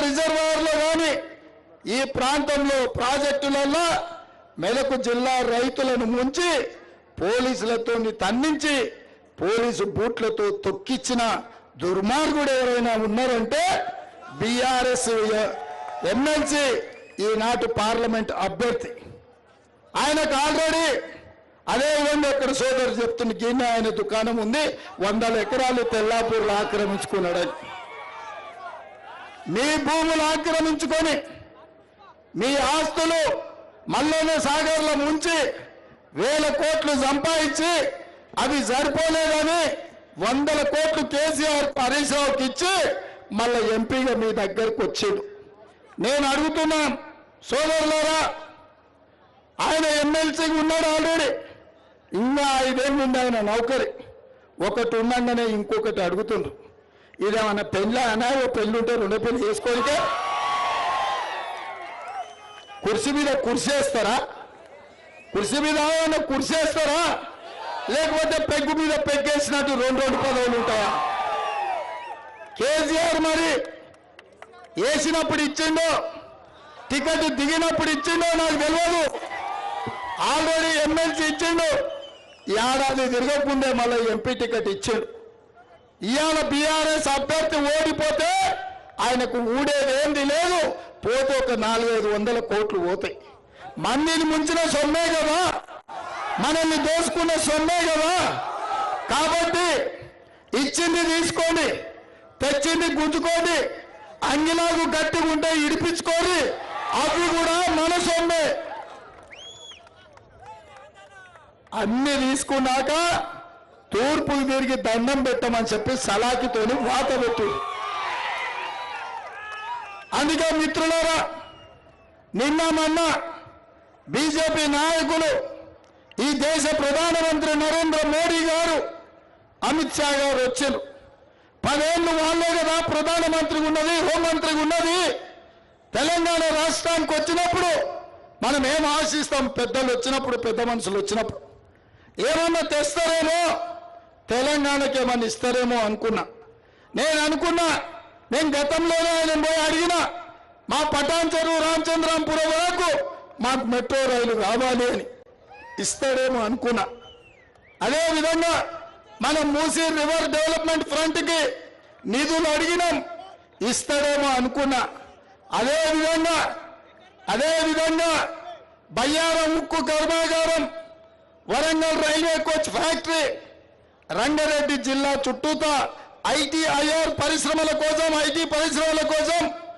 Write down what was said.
రిజర్వాయర్లో కానీ ఈ ప్రాంతంలో ప్రాజెక్టులలో మెదక్ జిల్లా రైతులను ముంచి పోలీసులతో తన్నించి పోలీసు బూట్లతో తొక్కిచ్చిన దుర్మార్గుడు ఎవరైనా ఉన్నారంటే బీఆర్ఎస్ ఎమ్మెల్సీ ఈనాటి పార్లమెంట్ అభ్యర్థి. ఆయనకు ఆల్రెడీ అదే విధంగా ఇక్కడ సోదరు చెప్తున్న గిన్నె ఆయన దుకాణం ఉంది, 100 ఎకరాలు తెల్లాపూర్లు ఆక్రమించుకున్నాడని. మీ భూములు ఆక్రమించుకొని మీ ఆస్తులు మల్లన్న సాగర్లో ముంచి 1000 కోట్లు సంపాదించి అవి సరిపోలేదని 100 కోట్లు కేసీఆర్ హరీష్ రావుకి ఇచ్చి మళ్ళీ ఎంపీగా మీ దగ్గరకు వచ్చాడు. నేను అడుగుతున్నా సోదరులారా, ఆయన ఎమ్మెల్సీగా ఉన్నాడు ఆల్రెడీ, ఇంకా 5 ఏళ్ళు ఉంది ఆయన నౌకరి. ఒకటి ఉండగానే ఇంకొకటి అడుగుతుండ్రు. ఇదేమన్నా పెళ్ళి అనా? ఓ పెళ్ళి ఉంటే 2 పెళ్ళి చేసుకోనికే కుర్చీ మీద కుర్చేస్తారా? కుర్చీ మీద కుర్చేస్తారా? లేకపోతే పెగ్గు మీద పెగ్గేసినట్టు 2 పదవులు ఉంటాయా? కేసీఆర్ మరి వేసినప్పుడు ఇచ్చిండో, టికెట్ దిగినప్పుడు ఇచ్చిండో నాకు తెలియదు. ఆల్రెడీ ఎమ్మెల్సీ ఇచ్చిండు, ఏడాది తిరగకుండే మళ్ళీ ఎంపీ టికెట్ ఇచ్చిండు. ఇవాళ బీఆర్ఎస్ అభ్యర్థి ఓడిపోతే ఆయనకు ఊడేదేంది లేదు, పోతే ఒక 400-500 కోట్లు పోతాయి. మందిని ముంచిన సొమ్మే కదా, మనల్ని దోసుకున్న సొమ్మే కదా. కాబట్టి ఇచ్చింది తీసుకోండి, తెచ్చింది గుంజుకోండి, అంగిలాగు గట్టిగా ఉంటే ఇడిపించుకోండి, అవి కూడా మన సొమ్మే. అన్ని తీసుకున్నాక తూర్పుకు తిరిగి దండం పెట్టమని చెప్పి సలాకితోని వాత పెట్టు. అందుకే మిత్రులారా, నిన్న మొన్న బీజేపీ నాయకులు, ఈ దేశ ప్రధానమంత్రి నరేంద్ర మోడీ గారు, అమిత్ షా గారు వచ్చారు. 10 ఏళ్ళు వాళ్ళే కదా ప్రధానమంత్రిగా ఉన్నది, హోంమంత్రిగా ఉన్నది. తెలంగాణ రాష్ట్రానికి వచ్చినప్పుడు మనం ఏం ఆశిస్తాం? పెద్దలు వచ్చినప్పుడు, పెద్ద మనుషులు వచ్చినప్పుడు ఏమన్నా తెస్తారేమో, తెలంగాణకి ఏమన్నా ఇస్తారేమో అనుకున్నా. నేను గతంలోనే ఆయన పోయి అడిగిన, మా పటాన్ చెరువు రామచంద్రాంపురం వరకు మాకు మెట్రో రైలు కావాలి అని. ఇస్తాడేమో అనుకున్నా. అదేవిధంగా మనం మూసీ రివర్ డెవలప్మెంట్ ఫ్రంట్కి నిధులు అడిగినాం, ఇస్తాడేమో అనుకున్నా. అదేవిధంగా బయ్యారం ఉక్కు కర్మాగారం, Warangal railway coach factory, Rangareddy జిల్లా చుట్టూతా ఐటీ పరిశ్రమల కోసం